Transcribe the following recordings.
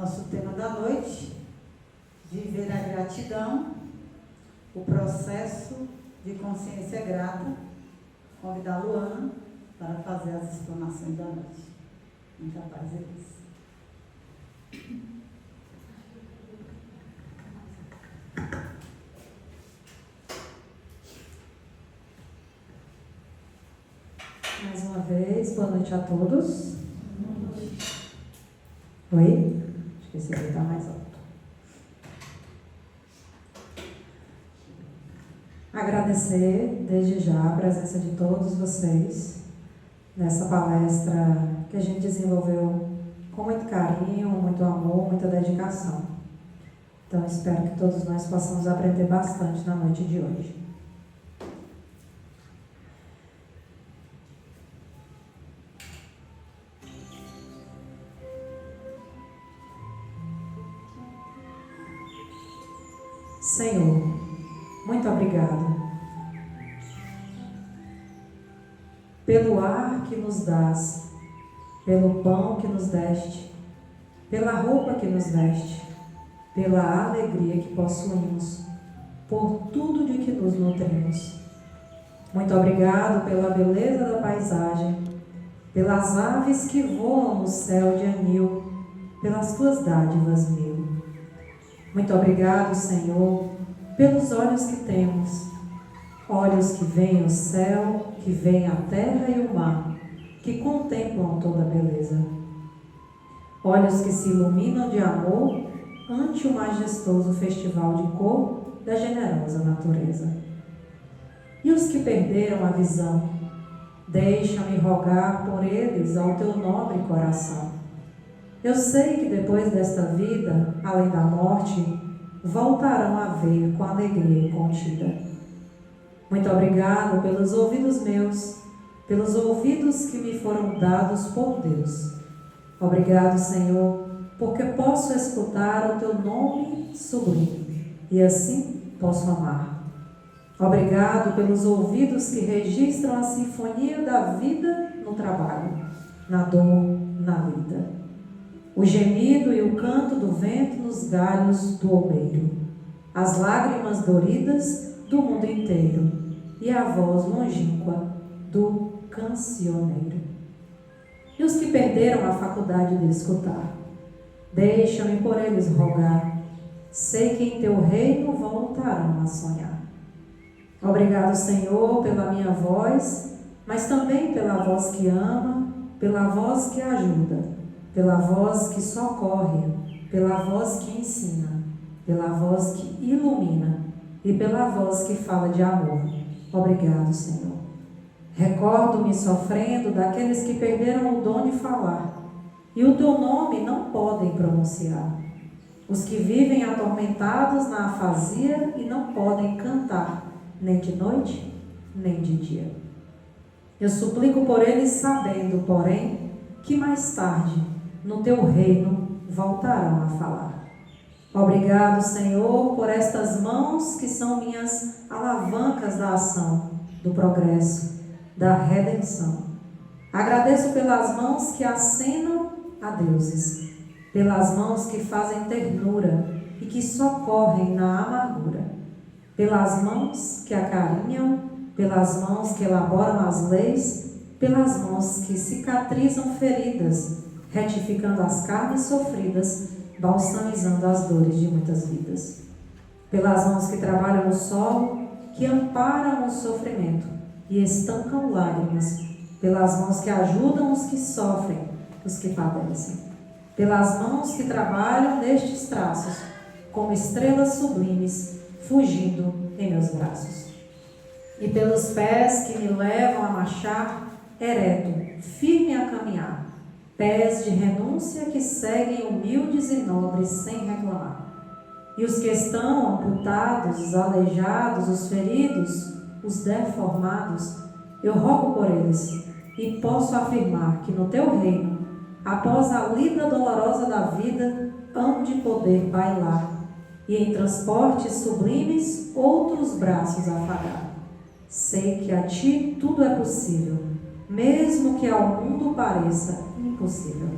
Nosso tema da noite, viver a gratidão, o processo de consciência grata. Convidar a Luana para fazer as explanações da noite. Muita paz e luz. Mais uma vez, boa noite a todos. Oi? Acho que esse aqui está mais alto. Agradecer desde já a presença de todos vocês nessa palestra que a gente desenvolveu com muito carinho, muito amor, muita dedicação. Então, espero que todos nós possamos aprender bastante na noite de hoje. Senhor, muito obrigado pelo ar que nos dás, pelo pão que nos deste, pela roupa que nos veste, pela alegria que possuímos, por tudo de que nos nutrimos. Muito obrigado pela beleza da paisagem, pelas aves que voam no céu de anil, pelas tuas dádivas mil. Muito obrigado, Senhor, pelos olhos que temos, olhos que veem o céu, que veem a terra e o mar, que contemplam toda a beleza. Olhos que se iluminam de amor ante o majestoso festival de cor da generosa natureza. E os que perderam a visão, deixa-me rogar por eles ao teu nobre coração. Eu sei que depois desta vida, além da morte, voltarão a ver com alegria contida. Muito obrigado pelos ouvidos meus, pelos ouvidos que me foram dados por Deus. Obrigado, Senhor, porque posso escutar o teu nome sublime e assim posso amar. Obrigado pelos ouvidos que registram a sinfonia da vida no trabalho, na dor, na vida. O gemido e o canto do vento nos galhos do olmeiro, as lágrimas doridas do mundo inteiro e a voz longínqua do cancioneiro. E os que perderam a faculdade de escutar, deixa-me por eles rogar, sei que em teu reino voltarão a sonhar. Obrigado, Senhor, pela minha voz, mas também pela voz que ama, pela voz que ajuda, pela voz que socorre, pela voz que ensina, pela voz que ilumina e pela voz que fala de amor. Obrigado, Senhor. Recordo-me sofrendo daqueles que perderam o dom de falar e o teu nome não podem pronunciar. Os que vivem atormentados na afasia e não podem cantar, nem de noite, nem de dia. Eu suplico por eles sabendo, porém, que mais tarde, no teu reino, voltarão a falar. Obrigado, Senhor, por estas mãos que são minhas alavancas da ação, do progresso, da redenção. Agradeço pelas mãos que acenam a deuses, pelas mãos que fazem ternura e que socorrem na amargura, pelas mãos que acarinham, pelas mãos que elaboram as leis, pelas mãos que cicatrizam feridas, retificando as carnes sofridas, balsamizando as dores de muitas vidas. Pelas mãos que trabalham o solo, que amparam o sofrimento e estancam lágrimas, pelas mãos que ajudam os que sofrem, os que padecem. Pelas mãos que trabalham nestes traços, como estrelas sublimes, fugindo em meus braços. E pelos pés que me levam a marchar, ereto, firme a caminhar, pés de renúncia que seguem humildes e nobres sem reclamar. E os que estão amputados, os aleijados, os feridos, os deformados, eu rogo por eles e posso afirmar que no teu reino, após a lida dolorosa da vida, hão de poder bailar e em transportes sublimes outros braços afagar. Sei que a ti tudo é possível, mesmo que ao mundo pareça impossível.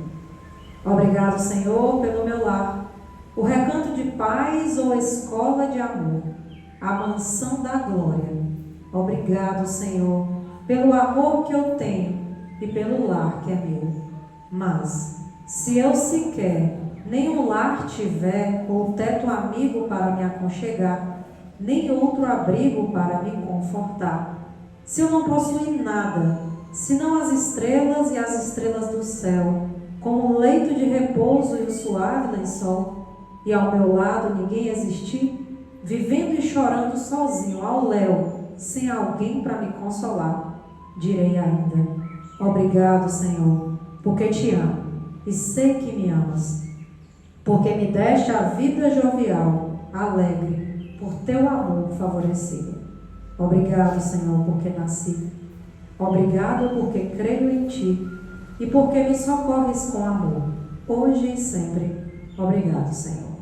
Obrigado, Senhor, pelo meu lar, o recanto de paz ou escola de amor, a mansão da glória. Obrigado, Senhor, pelo amor que eu tenho e pelo lar que é meu. Mas, se eu sequer nenhum lar tiver, ou teto amigo para me aconchegar, nem outro abrigo para me confortar, se eu não possuir nada, senão as estrelas e as estrelas do céu, como um leito de repouso e um suave lençol, e ao meu lado ninguém existir, vivendo e chorando sozinho ao léu, sem alguém para me consolar, direi ainda: obrigado, Senhor, porque te amo e sei que me amas, porque me deste a vida jovial, alegre, por teu amor favorecido. Obrigado, Senhor, porque nasci. Obrigado porque creio em ti e porque me socorres com amor, hoje e sempre. Obrigado, Senhor.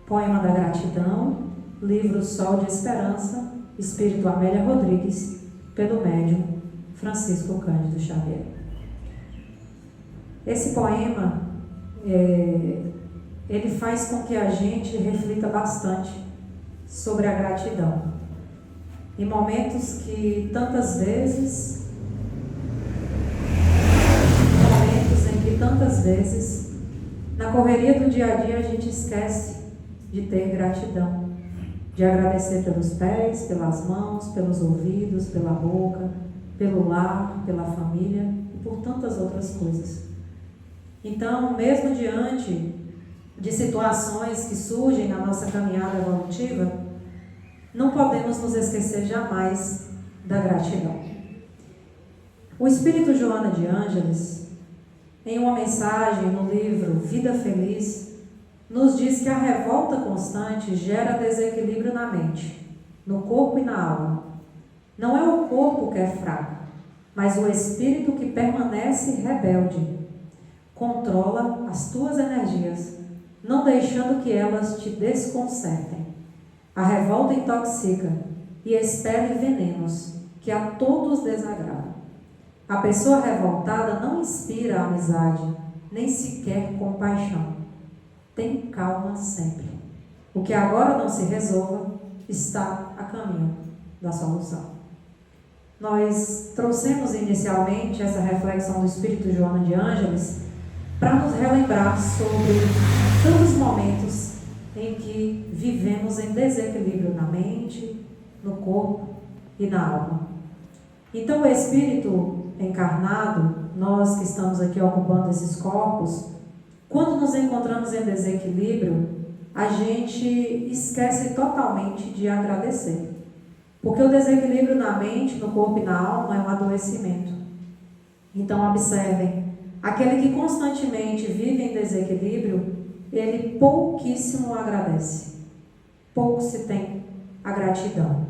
Poema da Gratidão, livro Sol de Esperança, Espírito Amélia Rodrigues, pelo médium Francisco Cândido Xavier. Esse poema, ele faz com que a gente reflita bastante sobre a gratidão. Em momentos que tantas vezes, na correria do dia a dia, a gente esquece de ter gratidão, de agradecer pelos pés, pelas mãos, pelos ouvidos, pela boca, pelo lar, pela família e por tantas outras coisas. Então, mesmo diante de situações que surgem na nossa caminhada evolutiva, não podemos nos esquecer jamais da gratidão. O Espírito Joana de Ângeles, em uma mensagem no livro Vida Feliz, nos diz que a revolta constante gera desequilíbrio na mente, no corpo e na alma. Não é o corpo que é fraco, mas o espírito que permanece rebelde. Controla as tuas energias, não deixando que elas te desconcertem. A revolta intoxica e expele venenos que a todos desagradam. A pessoa revoltada não inspira amizade, nem sequer compaixão. Tem calma sempre. O que agora não se resolva está a caminho da solução. Nós trouxemos inicialmente essa reflexão do Espírito Joana de Ângeles para nos relembrar sobre tantos momentos em que vivemos em desequilíbrio na mente, no corpo e na alma. Então o Espírito encarnado, nós que estamos aqui ocupando esses corpos, quando nos encontramos em desequilíbrio, a gente esquece totalmente de agradecer. Porque o desequilíbrio na mente, no corpo e na alma é um adoecimento. Então observem, aquele que constantemente vive em desequilíbrio, ele pouquíssimo agradece. Pouco se tem a gratidão.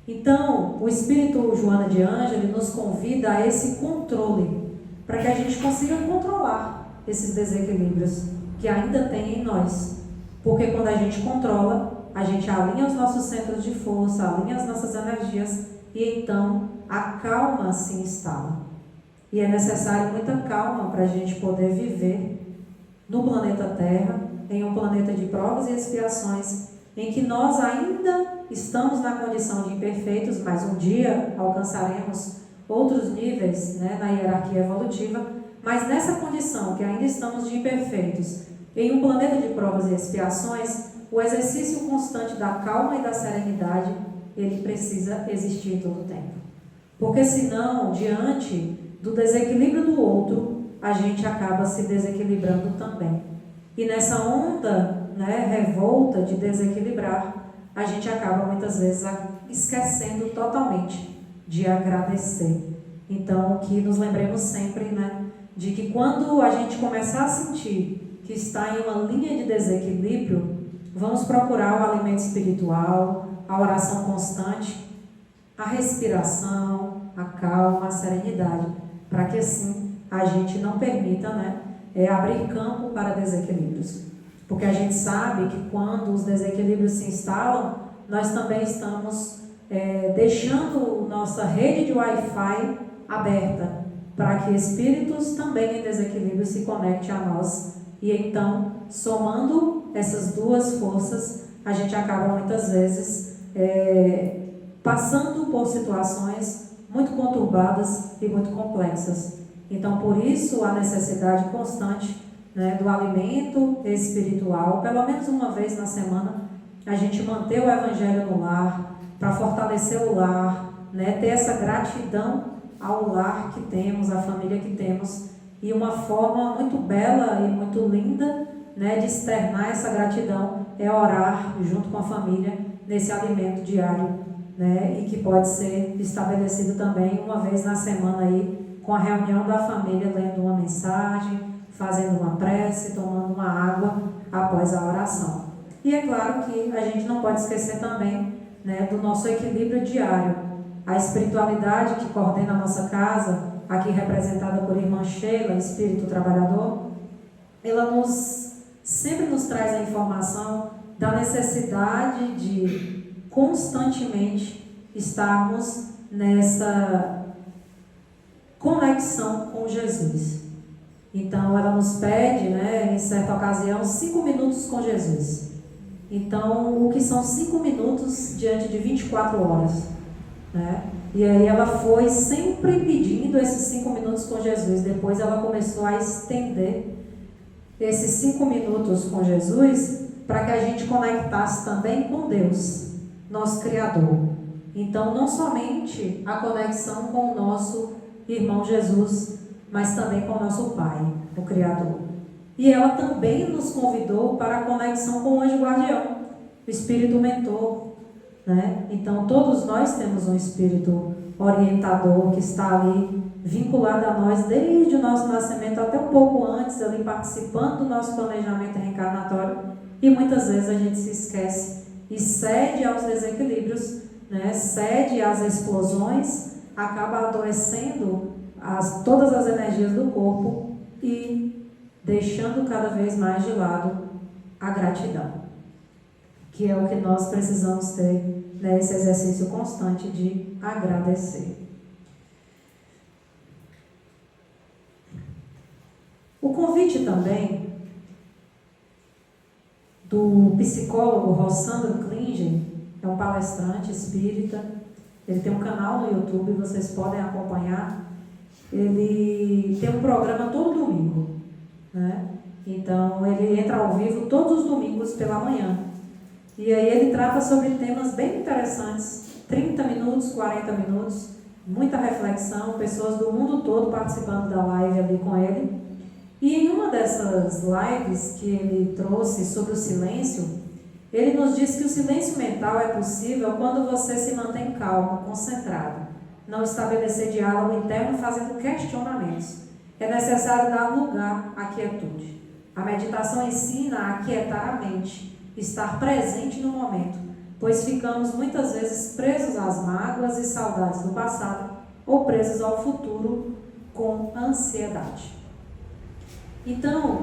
Então, o Espírito Joana de Ângeles nos convida a esse controle, para que a gente consiga controlar esses desequilíbrios que ainda tem em nós. Porque quando a gente controla, a gente alinha os nossos centros de força, alinha as nossas energias e então a calma se instala. E é necessário muita calma para a gente poder viver no planeta Terra, em um planeta de provas e expiações, em que nós ainda estamos na condição de imperfeitos, mas um dia alcançaremos outros níveis, na hierarquia evolutiva, mas nessa condição que ainda estamos de imperfeitos, em um planeta de provas e expiações, o exercício constante da calma e da serenidade, ele precisa existir todo o tempo. Porque senão, diante do desequilíbrio do outro, a gente acaba se desequilibrando também. E nessa onda, revolta de desequilibrar, a gente acaba muitas vezes esquecendo totalmente de agradecer. Então, que nos lembremos sempre, de que quando a gente começar a sentir que está em uma linha de desequilíbrio, vamos procurar o alimento espiritual, a oração constante, a respiração, a calma, a serenidade, para que assim a gente não permita abrir campo para desequilíbrios. Porque a gente sabe que quando os desequilíbrios se instalam, nós também estamos deixando nossa rede de Wi-Fi aberta para que espíritos também em desequilíbrio se conectem a nós. E então, somando essas duas forças, a gente acaba muitas vezes passando por situações muito conturbadas e muito complexas. Então, por isso, a necessidade constante, né, do alimento espiritual, pelo menos uma vez na semana, a gente manter o Evangelho no lar, para fortalecer o lar, né, ter essa gratidão ao lar que temos, à família que temos, e uma forma muito bela e muito linda, né, de externar essa gratidão é orar junto com a família nesse alimento diário, né, e que pode ser estabelecido também uma vez na semana aí, com a reunião da família, lendo uma mensagem, fazendo uma prece, tomando uma água após a oração. E é claro que a gente não pode esquecer também, né, do nosso equilíbrio diário. A espiritualidade que coordena a nossa casa, aqui representada por irmã Sheila, espírito trabalhador, ela sempre nos traz a informação da necessidade de constantemente estarmos nessa conexão com Jesus. Então, ela nos pede, né, em certa ocasião, 5 minutos com Jesus. Então, o que são 5 minutos diante de 24 horas? Né? E aí ela foi sempre pedindo esses 5 minutos com Jesus. Depois ela começou a estender esses 5 minutos com Jesus para que a gente conectasse também com Deus, nosso Criador. Então, não somente a conexão com o nosso irmão Jesus, mas também com o nosso Pai, o Criador. E ela também nos convidou para a conexão com o anjo guardião, o Espírito mentor, né? Então, todos nós temos um Espírito orientador que está ali vinculado a nós desde o nosso nascimento até um pouco antes, ali participando do nosso planejamento reencarnatório, e muitas vezes a gente se esquece e cede aos desequilíbrios, né? Cede às explosões, acaba adoecendo todas as energias do corpo e deixando cada vez mais de lado a gratidão, que é o que nós precisamos ter, né, esse exercício constante de agradecer. O convite também do psicólogo Rossandro Klinger, é um palestrante espírita, ele tem um canal no YouTube, vocês podem acompanhar. Ele tem um programa todo domingo, né? Então ele entra ao vivo todos os domingos pela manhã. E aí ele trata sobre temas bem interessantes, 30 minutos, 40 minutos, muita reflexão, pessoas do mundo todo participando da live ali com ele. E em uma dessas lives que ele trouxe sobre o silêncio, ele nos diz que o silêncio mental é possível quando você se mantém calmo, concentrado, não estabelecer diálogo interno fazendo questionamentos. É necessário dar lugar à quietude. A meditação ensina a aquietar a mente, estar presente no momento, pois ficamos muitas vezes presos às mágoas e saudades do passado ou presos ao futuro com ansiedade. Então,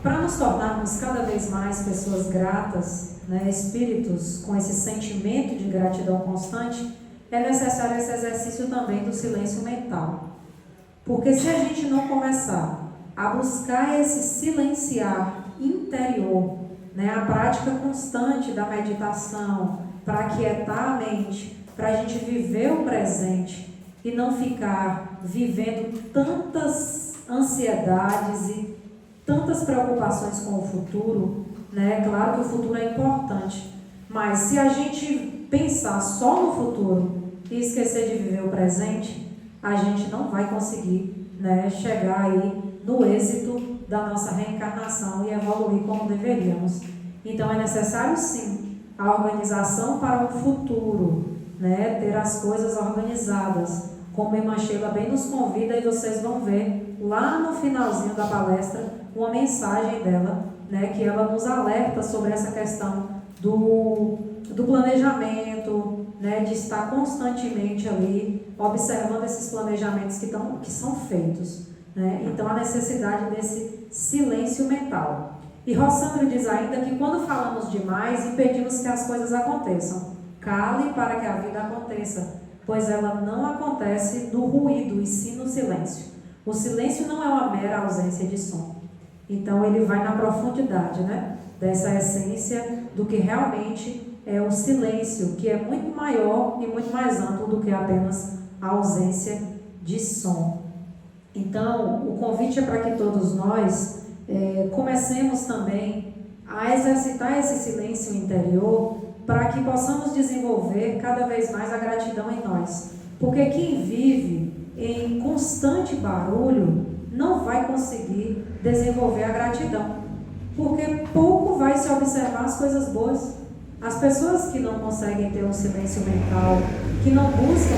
para nos tornarmos cada vez mais pessoas gratas, né, espíritos com esse sentimento de gratidão constante, é necessário esse exercício também do silêncio mental. Porque se a gente não começar a buscar esse silenciar interior, né, a prática constante da meditação, para aquietar a mente, para a gente viver o presente e não ficar vivendo tantas ansiedades e tantas preocupações com o futuro, né? Claro que o futuro é importante, mas se a gente pensar só no futuro e esquecer de viver o presente, a gente não vai conseguir, né, chegar aí no êxito da nossa reencarnação e evoluir como deveríamos. Então é necessário sim a organização para o futuro, né, ter as coisas organizadas, como a irmã Sheila bem nos convida, e vocês vão ver lá no finalzinho da palestra uma mensagem dela, né, que ela nos alerta sobre essa questão do planejamento, né, de estar constantemente ali observando esses planejamentos que são feitos, né? Então a necessidade desse silêncio mental. E Rossandro diz ainda que quando falamos demais impedimos que as coisas aconteçam. Cale para que a vida aconteça. pois ela não acontece no ruído, e sim no silêncio. O silêncio não é uma mera ausência de som. Então, ele vai na profundidade, né, dessa essência do que realmente é o silêncio, que é muito maior e muito mais amplo do que apenas a ausência de som. Então, o convite é para que todos nós comecemos também a exercitar esse silêncio interior para que possamos desenvolver cada vez mais a gratidão em nós. Porque quem vive em constante barulho não vai conseguir desenvolver a gratidão, porque pouco vai se observar as coisas boas. As pessoas que não conseguem ter um silêncio mental, que não buscam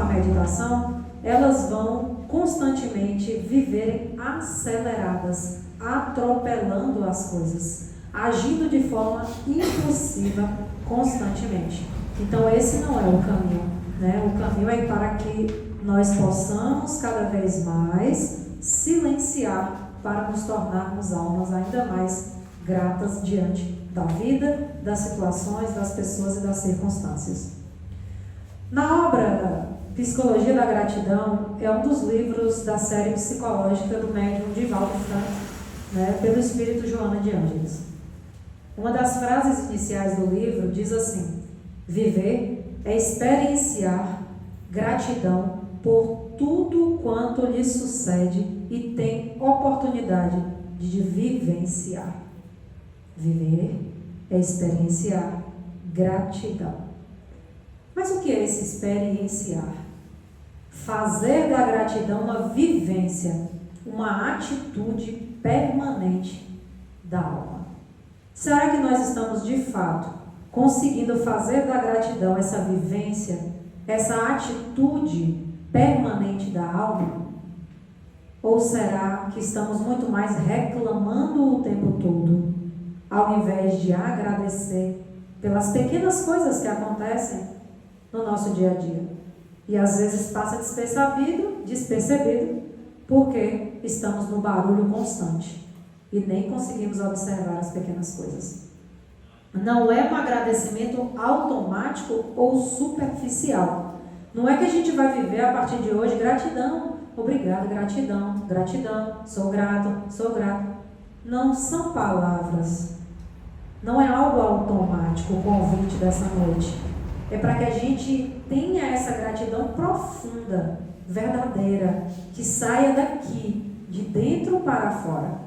a meditação, elas vão constantemente viverem aceleradas, atropelando as coisas, agindo de forma impulsiva constantemente. Então esse não é o caminho, né? O caminho é para que nós possamos cada vez mais silenciar para nos tornarmos almas ainda mais gratas diante da vida, das situações, das pessoas e das circunstâncias. Na obra Psicologia da Gratidão, é um dos livros da série psicológica do médium Divaldo Franco, né, pelo espírito Joana de Ângeles. Uma das frases iniciais do livro diz assim: viver é experienciar gratidão por tudo quanto lhe sucede e tem oportunidade de vivenciar. Viver é experienciar gratidão. Mas o que é esse experienciar? Fazer da gratidão uma vivência, uma atitude permanente da alma. Será que nós estamos de fato conseguindo fazer da gratidão essa vivência, essa atitude permanente da alma? Ou será que estamos muito mais reclamando o tempo todo, ao invés de agradecer pelas pequenas coisas que acontecem no nosso dia a dia? E às vezes passa despercebido, porque estamos no barulho constante e nem conseguimos observar as pequenas coisas. Não é um agradecimento automático ou superficial. Não é que a gente vai viver a partir de hoje gratidão, obrigado, gratidão, gratidão, sou grato, sou grato. Não são palavras. Não é algo automático o convite dessa noite. É para que a gente tenha essa gratidão profunda, verdadeira, que saia daqui, de dentro para fora.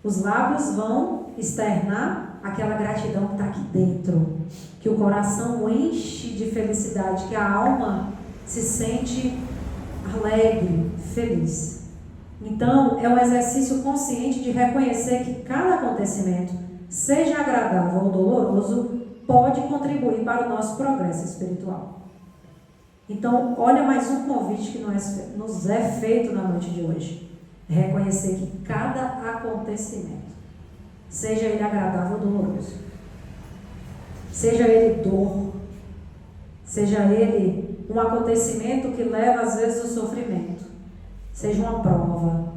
Os lábios vão externar aquela gratidão que está aqui dentro, que o coração enche de felicidade, que a alma se sente alegre, feliz. Então, é um exercício consciente de reconhecer que cada acontecimento, seja agradável ou doloroso, pode contribuir para o nosso progresso espiritual. Então, olha mais um convite que nos é feito na noite de hoje. Reconhecer que cada acontecimento, seja ele agradável ou doloroso, seja ele dor, seja ele um acontecimento que leva às vezes ao sofrimento, seja uma prova,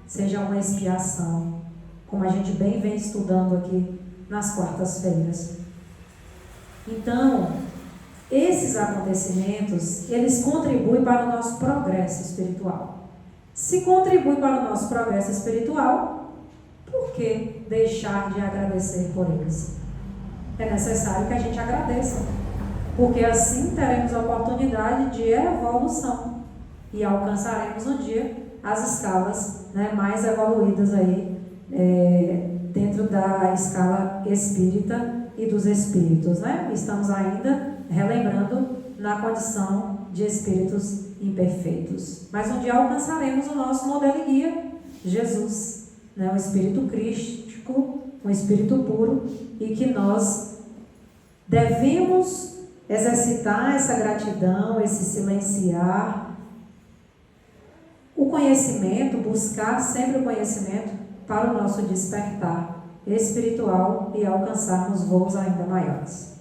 seja uma expiação, como a gente bem vem estudando aqui nas quartas-feiras. Então, esses acontecimentos, eles contribuem para o nosso progresso espiritual. Se contribui para o nosso progresso espiritual, por que deixar de agradecer por eles? É necessário que a gente agradeça, porque assim teremos a oportunidade de evolução e alcançaremos um dia as escalas, né, mais evoluídas aí, dentro da escala espírita e dos espíritos, né? Estamos ainda relembrando na condição de espíritos imperfeitos. Mas um dia alcançaremos o nosso modelo e guia, Jesus, né? Um espírito crístico, um espírito puro, e que nós devemos exercitar essa gratidão, esse silenciar, o conhecimento, buscar sempre o conhecimento para o nosso despertar espiritual e alcançarmos voos ainda maiores.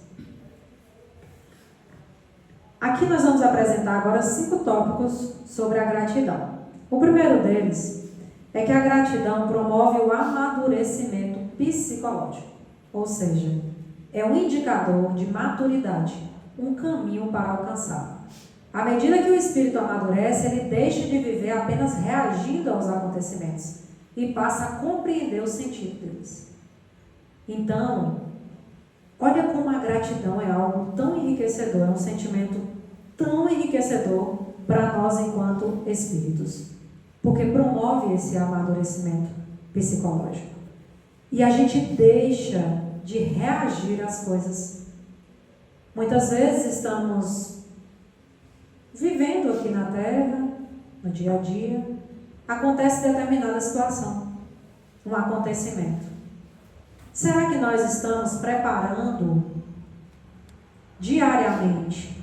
Aqui nós vamos apresentar agora 5 tópicos sobre a gratidão. O primeiro deles é que a gratidão promove o amadurecimento psicológico, ou seja, é um indicador de maturidade, um caminho para alcançar. À medida que o espírito amadurece, ele deixa de viver apenas reagindo aos acontecimentos e passa a compreender o sentido deles. Então, olha como a gratidão é algo tão enriquecedor, é um sentimento tão enriquecedor para nós enquanto espíritos, porque promove esse amadurecimento psicológico. E a gente deixa de reagir às coisas. Muitas vezes estamos vivendo aqui na Terra, no dia a dia, acontece determinada situação, um acontecimento. Será que nós estamos preparando diariamente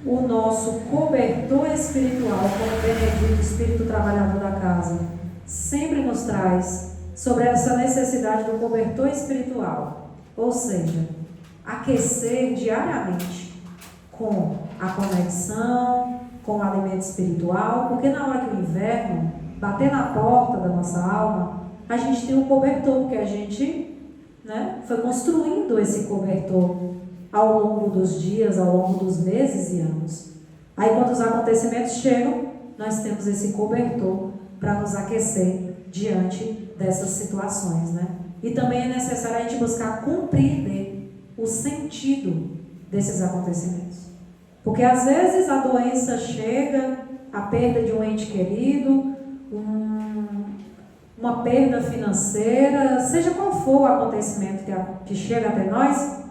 o nosso cobertor espiritual, como Benedito, espírito trabalhador da casa, sempre nos traz sobre essa necessidade do cobertor espiritual, ou seja, aquecer diariamente com a conexão, com o alimento espiritual, porque na hora que o inverno bater na porta da nossa alma, a gente tem um cobertor, porque a gente, foi construindo esse cobertor ao longo dos dias, ao longo dos meses e anos. Aí quando os acontecimentos chegam, nós temos esse cobertor para nos aquecer diante dessas situações, E também é necessário a gente buscar compreender o sentido desses acontecimentos. Porque às vezes a doença chega, a perda de um ente querido, uma perda financeira, seja qual for o acontecimento que chega até nós,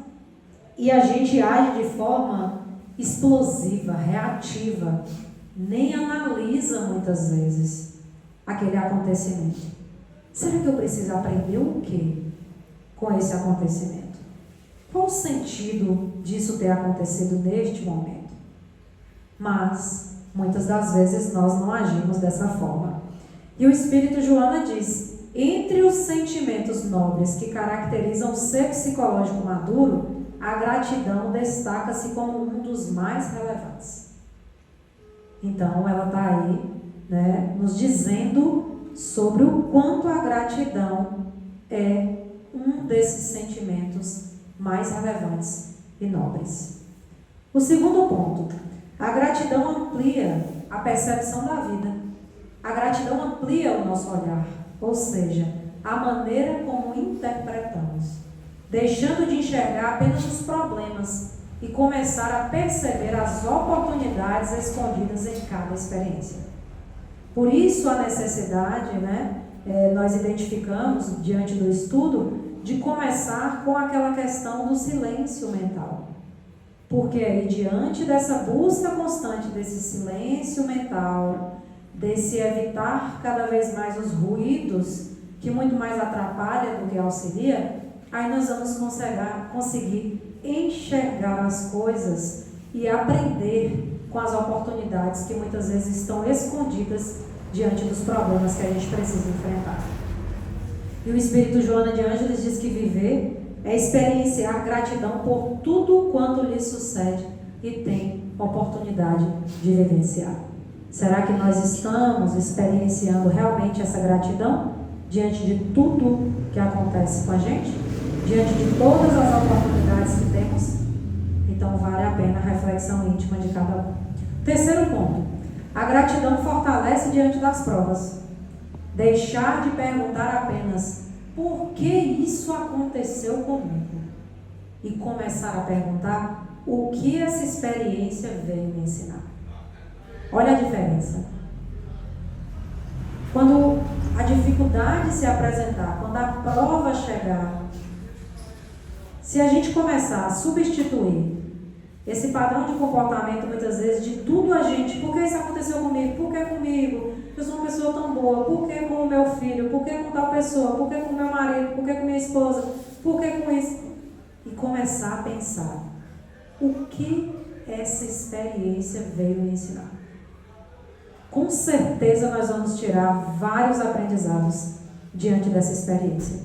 e a gente age de forma explosiva, reativa, nem analisa muitas vezes aquele acontecimento. Será que eu preciso aprender o quê com esse acontecimento? Qual o sentido disso ter acontecido neste momento? Mas, muitas das vezes, nós não agimos dessa forma. E o Espírito Joana diz: entre os sentimentos nobres que caracterizam o ser psicológico maduro, a gratidão destaca-se como um dos mais relevantes. Então, ela está aí, nos dizendo sobre o quanto a gratidão é um desses sentimentos mais relevantes e nobres. O segundo ponto: a gratidão amplia a percepção da vida. A gratidão amplia o nosso olhar, ou seja, a maneira como interpretamos, deixando de enxergar apenas os problemas e começar a perceber as oportunidades escondidas em cada experiência. Por isso a necessidade, nós identificamos diante do estudo, de começar com aquela questão do silêncio mental. Porque aí, diante dessa busca constante desse silêncio mental, desse evitar cada vez mais os ruídos, que muito mais atrapalha do que auxilia, aí nós vamos conseguir enxergar as coisas e aprender com as oportunidades que muitas vezes estão escondidas diante dos problemas que a gente precisa enfrentar. E o Espírito Joana de Ângeles diz que viver é experienciar gratidão por tudo quanto lhe sucede e tem oportunidade de vivenciar. Será que nós estamos experienciando realmente essa gratidão diante de tudo que acontece com a gente? Diante de todas as oportunidades que temos? Então vale a pena a reflexão íntima de cada um. Terceiro ponto: a gratidão fortalece diante das provas. Deixar de perguntar apenas por que isso aconteceu comigo e começar a perguntar o que essa experiência veio me ensinar. Olha a diferença. Quando a dificuldade se apresentar, quando a prova chegar, se a gente começar a substituir esse padrão de comportamento, muitas vezes, de tudo a gente, por que isso aconteceu comigo? Por que comigo? Eu sou uma pessoa tão boa. Por que com o meu filho? Por que com tal pessoa? Por que com o meu marido? Por que com minha esposa? Por que com isso? E começar a pensar: o que essa experiência veio me ensinar? Com certeza nós vamos tirar vários aprendizados diante dessa experiência.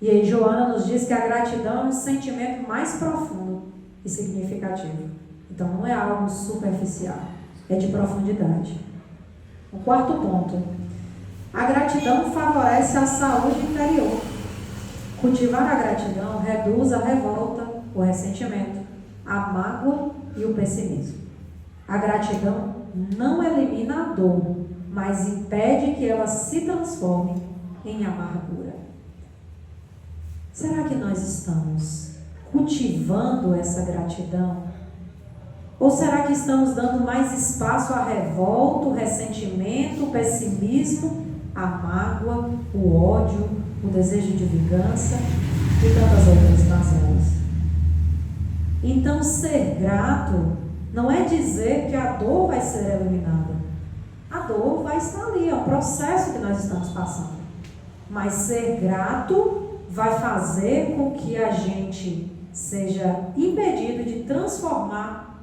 E aí Joana nos diz que a gratidão é um sentimento mais profundo e significativo. Então não é algo superficial, é de profundidade. O quarto ponto: a gratidão favorece a saúde interior. Cultivar a gratidão reduz a revolta, o ressentimento, a mágoa e o pessimismo. A gratidão não elimina a dor, mas impede que ela se transforme em amargura. Será que nós estamos cultivando essa gratidão? Ou será que estamos dando mais espaço à revolta, o ressentimento, o pessimismo, a mágoa, o ódio, o desejo de vingança e tantas outras mazelas? Então, ser grato não é dizer que a dor vai ser eliminada. A dor vai estar ali, é um processo que nós estamos passando. Mas ser grato vai fazer com que a gente seja impedido de transformar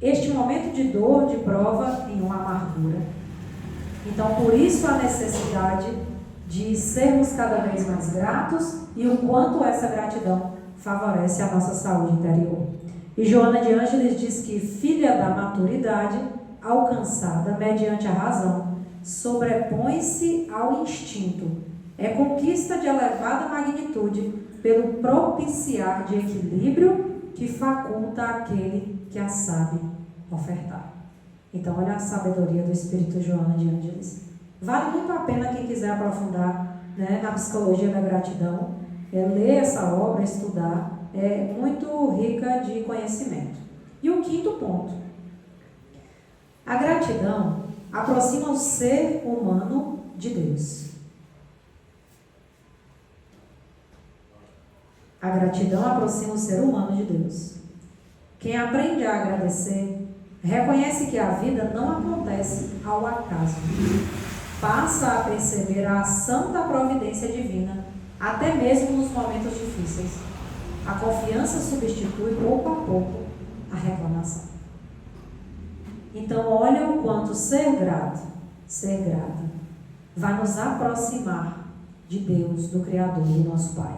este momento de dor, de prova, em uma amargura. Então, por isso a necessidade de sermos cada vez mais gratos e o quanto essa gratidão favorece a nossa saúde interior. E Joana de Ângeles diz que filha da maturidade, alcançada mediante a razão, sobrepõe-se ao instinto. É conquista de elevada magnitude pelo propiciar de equilíbrio que faculta aquele que a sabe ofertar. Então, olha a sabedoria do Espírito Joana de Ângeles. Vale muito a pena quem quiser aprofundar, né, na psicologia da gratidão, ler essa obra, estudar, é muito rica de conhecimento. E o quinto ponto: a gratidão aproxima o ser humano de Deus. A gratidão aproxima o ser humano de Deus. Quem aprende a agradecer, reconhece que a vida não acontece ao acaso. Passa a perceber a ação da providência divina, até mesmo nos momentos difíceis. A confiança substitui pouco a pouco a reclamação. Então, olha o quanto ser grata, vai nos aproximar de Deus, do Criador, do nosso Pai.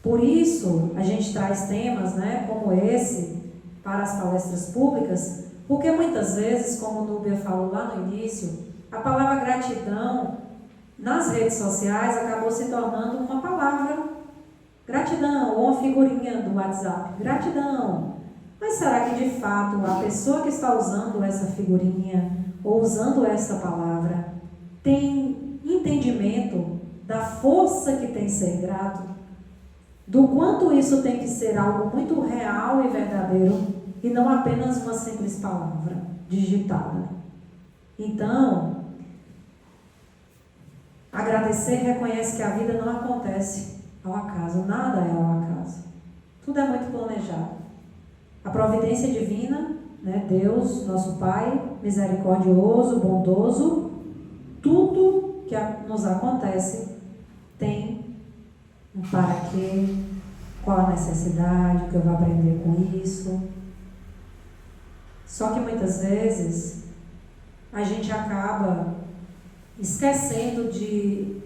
Por isso, a gente traz temas, né, como esse para as palestras públicas, porque muitas vezes, como o Núbia falou lá no início, a palavra gratidão nas redes sociais acabou se tornando uma palavra gratidão, ou uma figurinha do WhatsApp, gratidão. Mas será que de fato a pessoa que está usando essa figurinha ou usando essa palavra tem entendimento da força que tem ser grato? Do quanto isso tem que ser algo muito real e verdadeiro e não apenas uma simples palavra digitada. Então, agradecer reconhece que a vida não acontece ao acaso, nada é ao acaso. Tudo é muito planejado. A providência divina, né, Deus, nosso Pai, misericordioso, bondoso, tudo que nos acontece tem um para quê, qual a necessidade, o que eu vou aprender com isso. Só que muitas vezes a gente acaba esquecendo de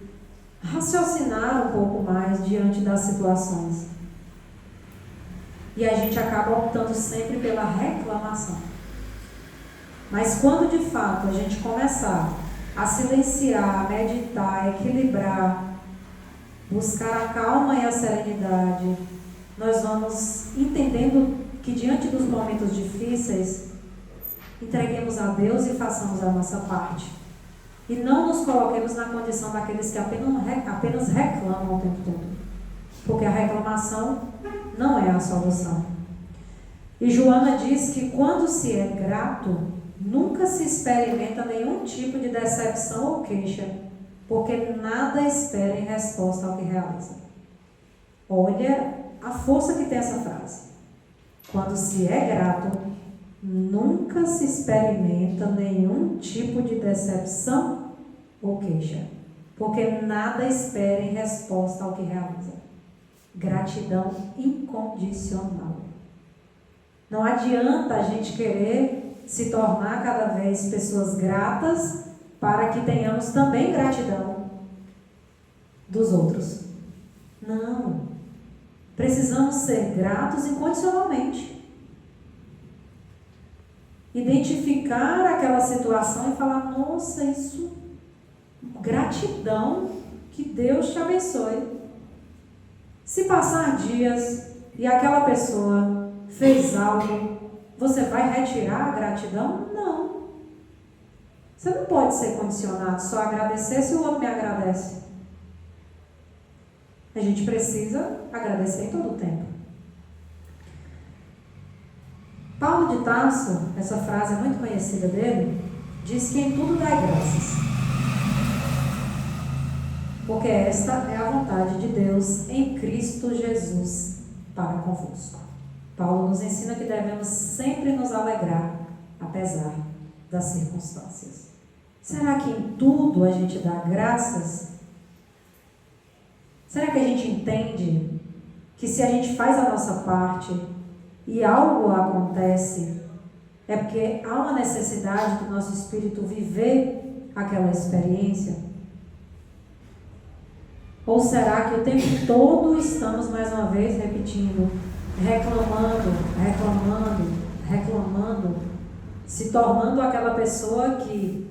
raciocinar um pouco mais diante das situações. E a gente acaba optando sempre pela reclamação. Mas quando de fato a gente começar a silenciar, a meditar, a equilibrar, buscar a calma e a serenidade, nós vamos entendendo que diante dos momentos difíceis, entreguemos a Deus e façamos a nossa parte. E não nos coloquemos na condição daqueles que apenas reclamam o tempo todo. Porque a reclamação não é a solução. E Joana diz que quando se é grato, nunca se experimenta nenhum tipo de decepção ou queixa, porque nada espera em resposta ao que realiza. Olha a força que tem essa frase. Quando se é grato, nunca se experimenta nenhum tipo de decepção ou queixa, porque nada espera em resposta ao que realiza. Gratidão incondicional. Não adianta a gente querer se tornar cada vez pessoas gratas para que tenhamos também gratidão dos outros. Não. Precisamos ser gratos incondicionalmente. Identificar aquela situação e falar, nossa, isso, gratidão Que Deus te abençoe. Se passar dias e aquela pessoa fez algo, você vai retirar a gratidão? Não. Você não pode ser condicionado só a agradecer se o outro me agradece. A gente precisa agradecer em todo o tempo. Paulo de Tarso, essa frase é muito conhecida dele, diz que em tudo dai graças, porque esta é a vontade de Deus em Cristo Jesus para convosco. Paulo nos ensina que devemos sempre nos alegrar, apesar das circunstâncias. Será que em tudo a gente dá graças? Será que a gente entende que se a gente faz a nossa parte e algo acontece, é porque há uma necessidade do nosso espírito viver aquela experiência? Ou será que o tempo todo estamos, mais uma vez, repetindo, reclamando, se tornando aquela pessoa que,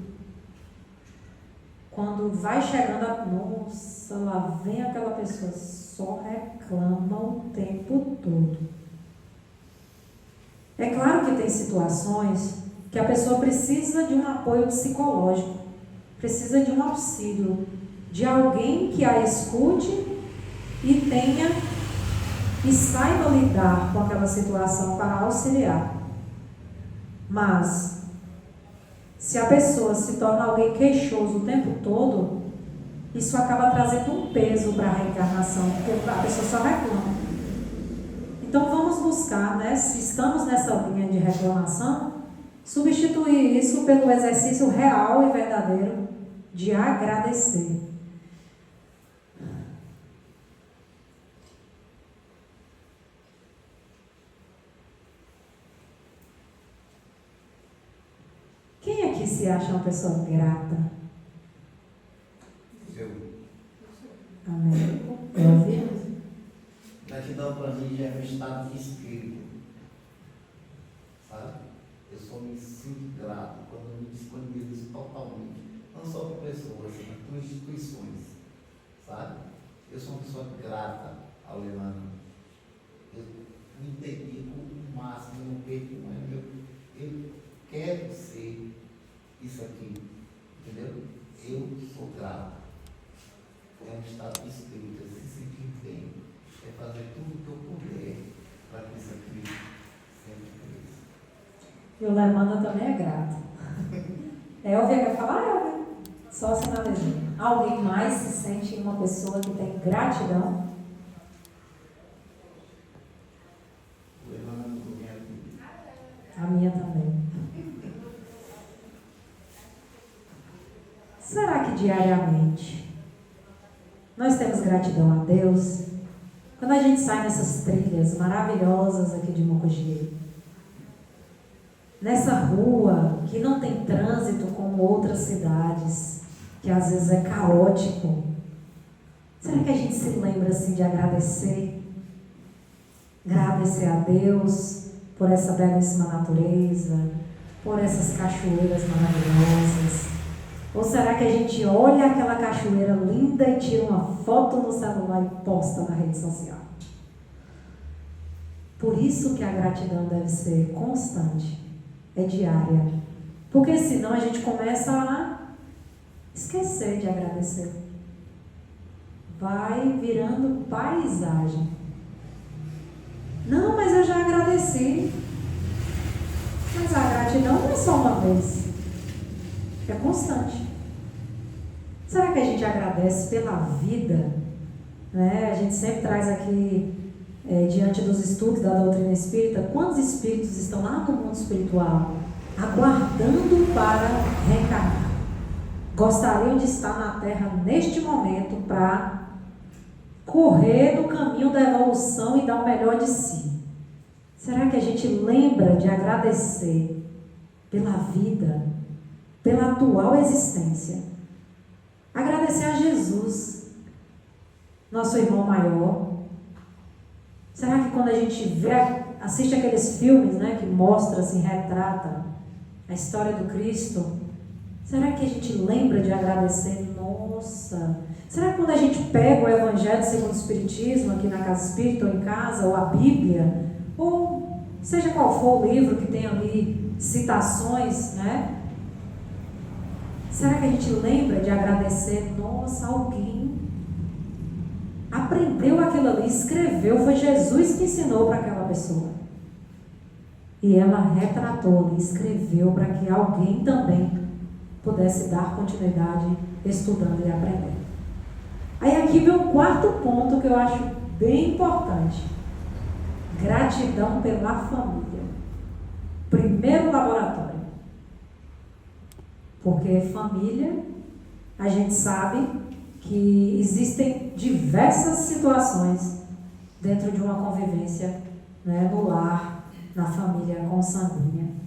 quando vai chegando nossa, lá vem aquela pessoa, só reclama o tempo todo. É claro que tem situações que a pessoa precisa de um apoio psicológico, precisa de um auxílio, de alguém que a escute e tenha e saiba lidar com aquela situação para auxiliar. Mas, se a pessoa se torna alguém queixoso o tempo todo, isso acaba trazendo um peso para a reencarnação, porque a pessoa só reclama. Então vamos buscar, né, se estamos nessa linha de reclamação, substituir isso pelo exercício real e verdadeiro de agradecer. Quem aqui se acha uma pessoa grata? Eu. Amém. Eu ouvi? Gratidão para mim já é um estado de espírito, sabe? Eu só me sinto grato quando eu me disponibilizo totalmente, não só para pessoas, mas para instituições, sabe? Eu sou uma pessoa grata ao Leandro. Eu me dedico o máximo, eu não perco mais. Eu quero ser isso aqui, entendeu? Eu sou grato. É um estado de espírito, se sentir bem. É fazer tudo o que eu puder para que isso aqui sempre cresça. E o Lemana também é grato. Elvia quer falar? Elvia? Só sinalizando. Alguém mais se sente uma pessoa que tem gratidão? O Lemana não vem aqui. A minha também. Será que diariamente nós temos gratidão a Deus? Quando a gente sai nessas trilhas maravilhosas aqui de Mocogi, nessa rua que não tem trânsito como outras cidades, que às vezes é caótico, será que a gente se lembra assim de agradecer? Agradecer a Deus por essa belíssima natureza, por essas cachoeiras maravilhosas? Ou será que a gente olha aquela cachoeira linda e tira uma foto no celular e posta na rede social? Por isso que a gratidão deve ser constante, é diária. Porque senão a gente começa a esquecer de agradecer. Vai virando paisagem. Não, mas eu já agradeci. Mas a gratidão não é só uma vez. É constante. Será que a gente agradece pela vida? Né? A gente sempre traz aqui, diante dos estudos da doutrina espírita, quantos espíritos estão lá no mundo espiritual, aguardando para reencarnar? Gostariam de estar na Terra neste momento para correr no caminho da evolução e dar o melhor de si. Será que a gente lembra de agradecer pela vida, pela atual existência? Agradecer a Jesus, nosso irmão maior. Será que quando a gente assiste aqueles filmes, né, que mostra, assim, retrata a história do Cristo, Será que a gente lembra de agradecer? Nossa! Será que quando a gente pega o Evangelho segundo o Espiritismo aqui na Casa Espírita ou em casa, ou a Bíblia, ou seja qual for o livro que tem ali citações, né? Será que a gente lembra de agradecer? Nossa, alguém aprendeu aquilo ali, escreveu, foi Jesus que ensinou para aquela pessoa. E ela retratou ali, escreveu para que alguém também pudesse dar continuidade estudando e aprendendo. Aí aqui vem o quarto ponto que eu acho bem importante. Gratidão pela família. Primeiro laboratório. Porque família, a gente sabe que existem diversas situações dentro de uma convivência, né, no lar, na família consanguínea.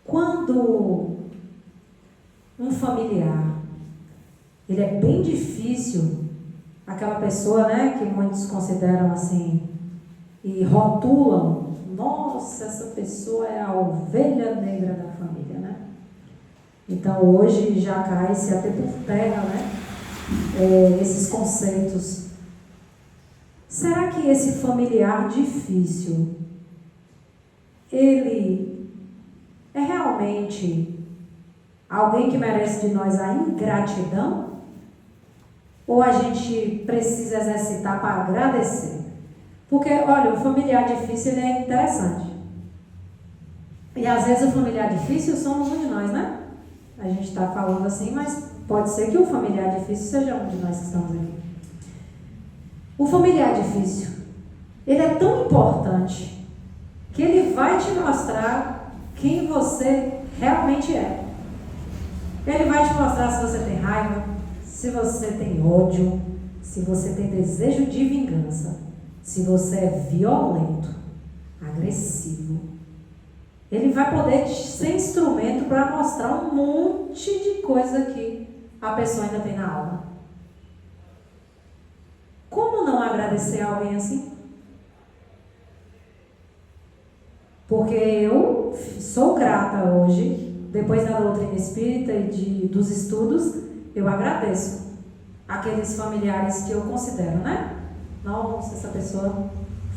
Quando um familiar, ele é bem difícil, aquela pessoa, né, que muitos consideram assim, e rotulam, nossa, essa pessoa é a ovelha negra da família, né? Então hoje já cai-se até por terra, né, esses conceitos. Será que esse familiar difícil, ele é realmente alguém que merece de nós a ingratidão? Ou a gente precisa exercitar para agradecer? Porque, olha, o familiar difícil ele é interessante. E às vezes o familiar difícil somos um de nós, né? A gente está falando assim, mas pode ser que o familiar difícil seja um de nós que estamos aqui. O familiar difícil, ele é tão importante que ele vai te mostrar quem você realmente é. Ele vai te mostrar se você tem raiva, se você tem ódio, se você tem desejo de vingança, se você é violento, agressivo. Ele vai poder ser instrumento para mostrar um monte de coisa que a pessoa ainda tem na alma. Como não agradecer a alguém assim? Porque eu sou grata hoje, depois da doutrina espírita e dos estudos, eu agradeço aqueles familiares que eu considero, né? Nossa, essa pessoa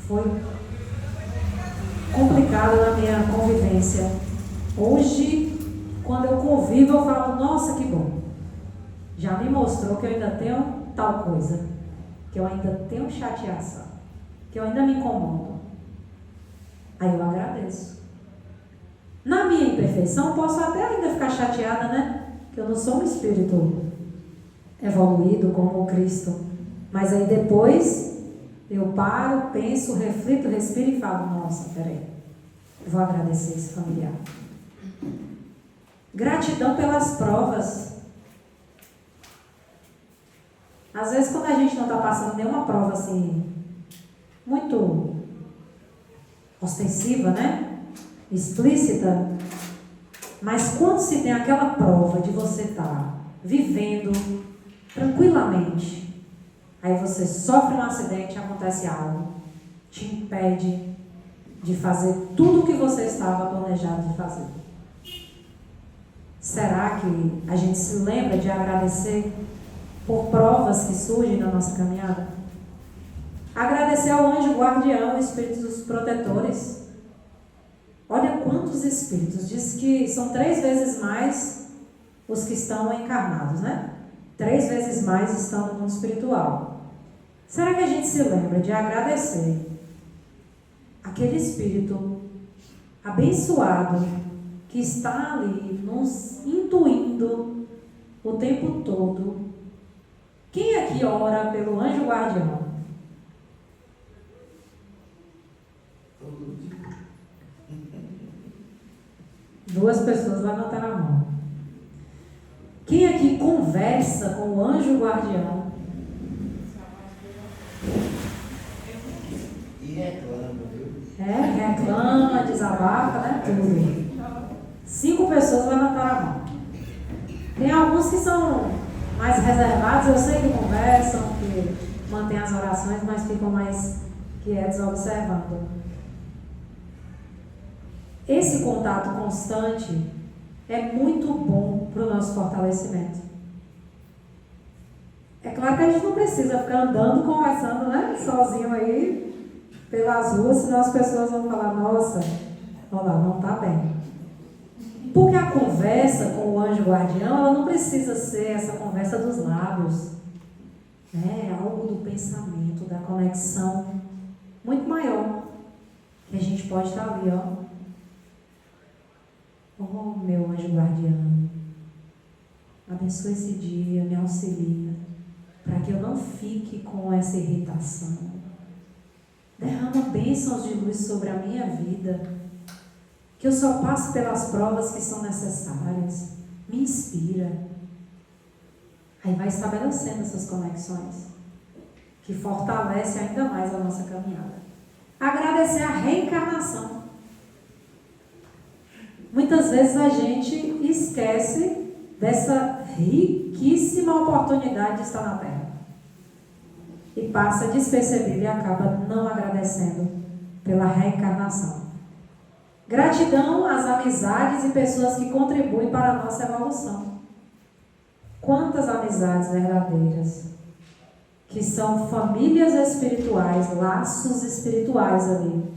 foi complicada na minha convivência. Hoje, quando eu convivo, eu falo, nossa, que bom. Já me mostrou que eu ainda tenho tal coisa, que eu ainda tenho chateação, que eu ainda me incomodo. Aí eu agradeço. Na minha imperfeição, posso até ainda ficar chateada, né? Que eu não sou um espírito evoluído como o Cristo. Mas aí depois eu paro, penso, reflito, respiro e falo, nossa, peraí, eu vou agradecer esse familiar. Gratidão pelas provas. Às vezes quando a gente não está passando nenhuma prova assim, muito ostensiva, né? Explícita, mas quando se tem aquela prova de você estar vivendo tranquilamente, aí você sofre um acidente, acontece algo, te impede de fazer tudo o que você estava planejado de fazer. Será que a gente se lembra de agradecer por provas que surgem na nossa caminhada? Agradecer ao anjo guardião, espíritos protetores. Olha quantos espíritos, diz que são 3 vezes mais os que estão encarnados, né? 3 vezes mais estão no mundo espiritual. Será que a gente se lembra de agradecer aquele espírito abençoado que está ali nos intuindo o tempo todo? Quem aqui ora pelo anjo guardião? Todo dia. 2 pessoas levantaram a mão. Quem aqui conversa com o anjo guardião? E reclama, viu? Reclama, desabafa, né? Tudo. 5 pessoas levantaram a mão. Tem alguns que são mais reservados, eu sei que conversam, que mantêm as orações, mas ficam mais quietos observando. Esse contato constante é muito bom para o nosso fortalecimento. É claro que a gente não precisa ficar andando, conversando, né, sozinho aí pelas ruas, senão as pessoas vão falar, nossa, olha lá, não está bem. Porque a conversa com o anjo guardião, ela não precisa ser essa conversa dos lábios. É algo do pensamento, da conexão muito maior. Que a gente pode estar ali, ó. Oh, meu anjo guardião, abençoe esse dia, me auxilia, para que eu não fique com essa irritação. Derrama bênçãos de luz sobre a minha vida, que eu só passe pelas provas que são necessárias. Me inspira. Aí vai estabelecendo essas conexões, que fortalece ainda mais a nossa caminhada. Agradecer a reencarnação. Muitas vezes a gente esquece dessa riquíssima oportunidade de estar na Terra. E passa despercebido e acaba não agradecendo pela reencarnação. Gratidão às amizades e pessoas que contribuem para a nossa evolução. Quantas amizades verdadeiras, que são famílias espirituais, laços espirituais ali,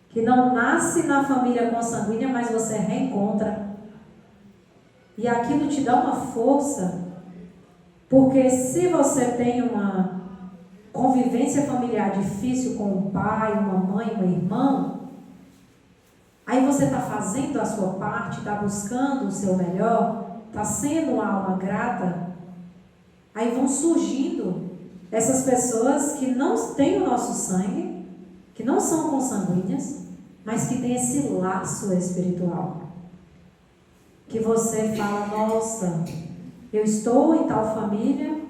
que não nasce na família consanguínea, mas você reencontra. E aquilo te dá uma força, porque se você tem uma convivência familiar difícil com um pai, uma mãe, um irmão, aí você está fazendo a sua parte, está buscando o seu melhor, está sendo uma alma grata, aí vão surgindo essas pessoas que não têm o nosso sangue, que não são consanguíneas, mas que têm esse laço espiritual. Que você fala, nossa, eu estou em tal família,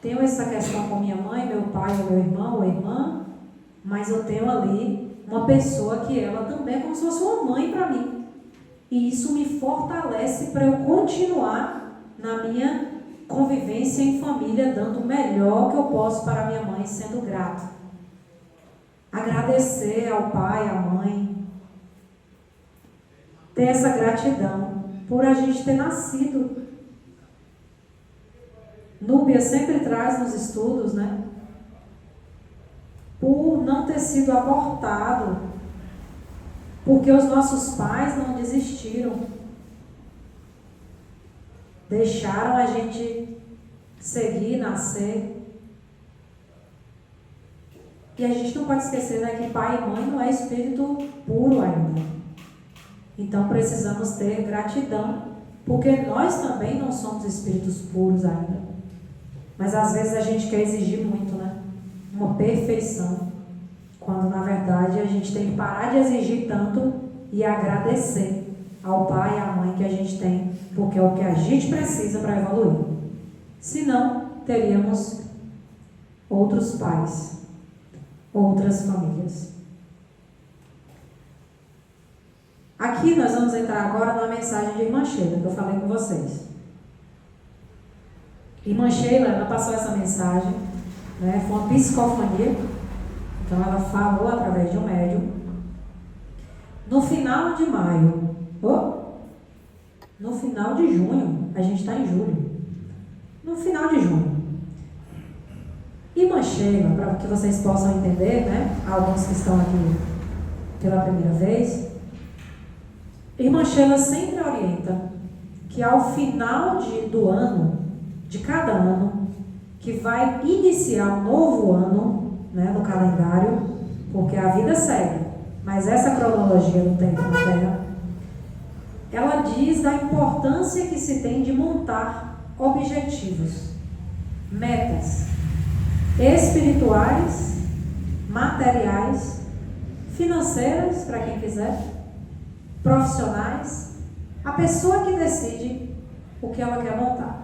tenho essa questão com minha mãe, meu pai, meu irmão ou irmã, mas eu tenho ali uma pessoa que ela também é como se fosse uma mãe para mim. E isso me fortalece para eu continuar na minha convivência em família, dando o melhor que eu posso para minha mãe, sendo grato. Agradecer ao pai, à mãe. Ter essa gratidão por a gente ter nascido. Núbia sempre traz nos estudos, né? Por não ter sido abortado, porque os nossos pais não desistiram, deixaram a gente seguir, nascer. E a gente não pode esquecer, né, que pai e mãe não é espírito puro ainda. Então precisamos ter gratidão, porque nós também não somos espíritos puros ainda. Mas às vezes a gente quer exigir muito, né? Uma perfeição, quando na verdade a gente tem que parar de exigir tanto e agradecer ao pai e à mãe que a gente tem, porque é o que a gente precisa para evoluir. Senão, teríamos outros pais, outras famílias. Aqui nós vamos entrar agora na mensagem de Irmã Sheila, que eu falei com vocês. Irmã Sheila, ela passou essa mensagem, né? Foi uma psicofonia. Então ela falou através de um médium. No final de maio, no final de junho, a gente está em julho. No final de junho. Irmã Sheila, para que vocês possam entender, né? Alguns que estão aqui pela primeira vez. Irmã Sheila sempre orienta que ao final do ano, de cada ano, que vai iniciar um novo ano, né, no calendário, porque a vida segue, mas essa cronologia do tempo na Terra, ela diz da importância que se tem de montar objetivos, metas espirituais, materiais, financeiras, para quem quiser, profissionais, a pessoa que decide o que ela quer montar.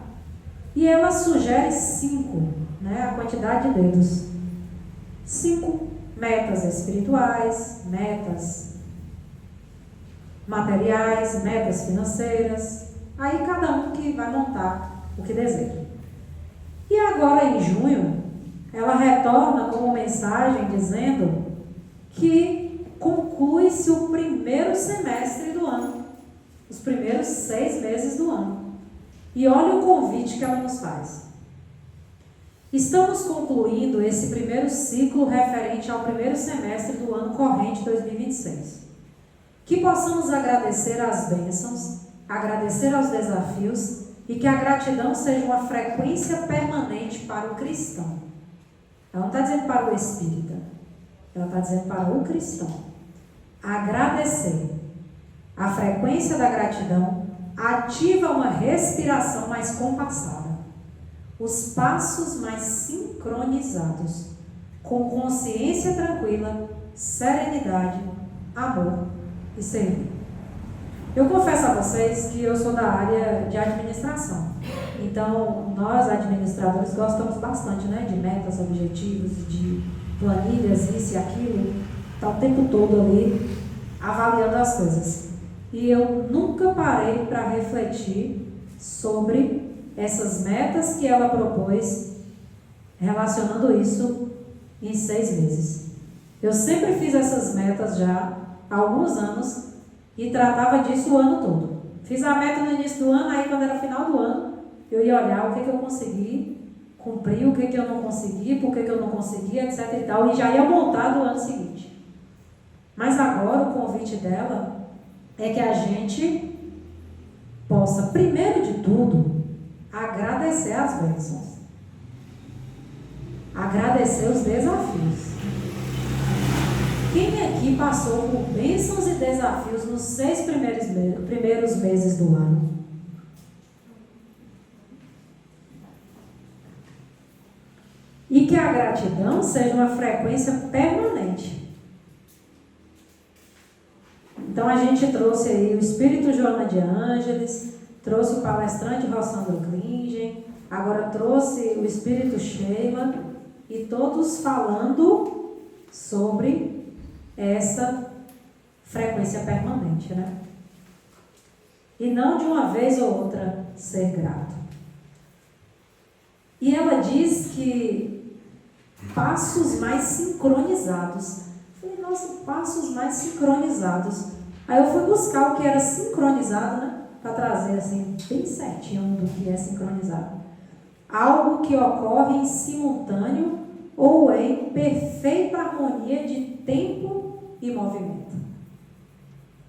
E ela sugere 5, né, a quantidade de dedos. 5 metas espirituais, metas materiais, metas financeiras. Aí cada um que vai montar o que deseja. E agora em junho, ela retorna com uma mensagem dizendo que conclui-se o primeiro semestre do ano. os primeiros 6 meses do ano. E olha o convite que ela nos faz. Estamos concluindo esse primeiro ciclo referente ao primeiro semestre do ano corrente 2026. Que possamos agradecer às bênçãos, agradecer aos desafios e que a gratidão seja uma frequência permanente para o cristão. Ela não está dizendo para o espírita, ela está dizendo para o cristão. Agradecer. A frequência da gratidão ativa uma respiração mais compassada, os passos mais sincronizados, com consciência tranquila, serenidade, amor e servir. Eu confesso a vocês que eu sou da área de administração. Então, nós administradores gostamos bastante, né, de metas, objetivos, de planilhas, isso e aquilo. Está o tempo todo ali avaliando as coisas. E eu nunca parei para refletir sobre essas metas que ela propôs, relacionando isso em 6 meses. Eu sempre fiz essas metas já há alguns anos e tratava disso o ano todo. Fiz a meta no início do ano, aí quando era final do ano, eu ia olhar o que eu consegui cumprir, o que eu não consegui, por que eu não consegui, etc e tal, e já ia montar do ano seguinte. Mas agora o convite dela é que a gente possa, primeiro de tudo, agradecer as bênçãos. Agradecer os desafios. Quem aqui passou por bênçãos e desafios nos 6 primeiros meses do ano? E que a gratidão seja uma frequência permanente. Então a gente trouxe aí o Espírito Joana de Ângeles, trouxe o palestrante Rossandro Klingen, agora trouxe o Espírito Sheila, e todos falando sobre essa frequência permanente, né? E não de uma vez ou outra ser grato. E ela diz que passos mais sincronizados. Eu falei, nossa, passos mais sincronizados. Aí eu fui buscar o que era sincronizado, né? Para trazer assim, bem certinho do que é sincronizado. Algo que ocorre em simultâneo ou em perfeita harmonia de tempo e movimento.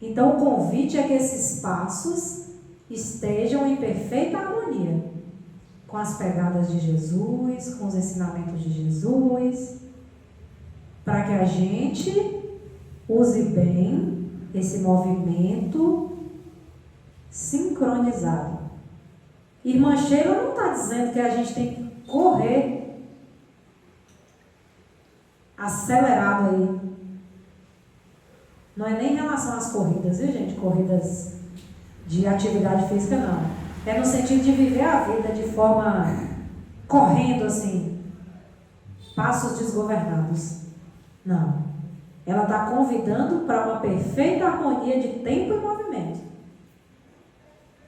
Então o convite é que esses passos estejam em perfeita harmonia com as pegadas de Jesus, com os ensinamentos de Jesus, para que a gente use bem esse movimento sincronizado. Irmã Sheila não está dizendo que a gente tem que correr acelerado aí. Não é nem em relação às corridas, viu, gente? Corridas de atividade física, não. É no sentido de viver a vida de forma correndo assim, passos desgovernados. Não. Ela está convidando para uma perfeita harmonia de tempo e movimento.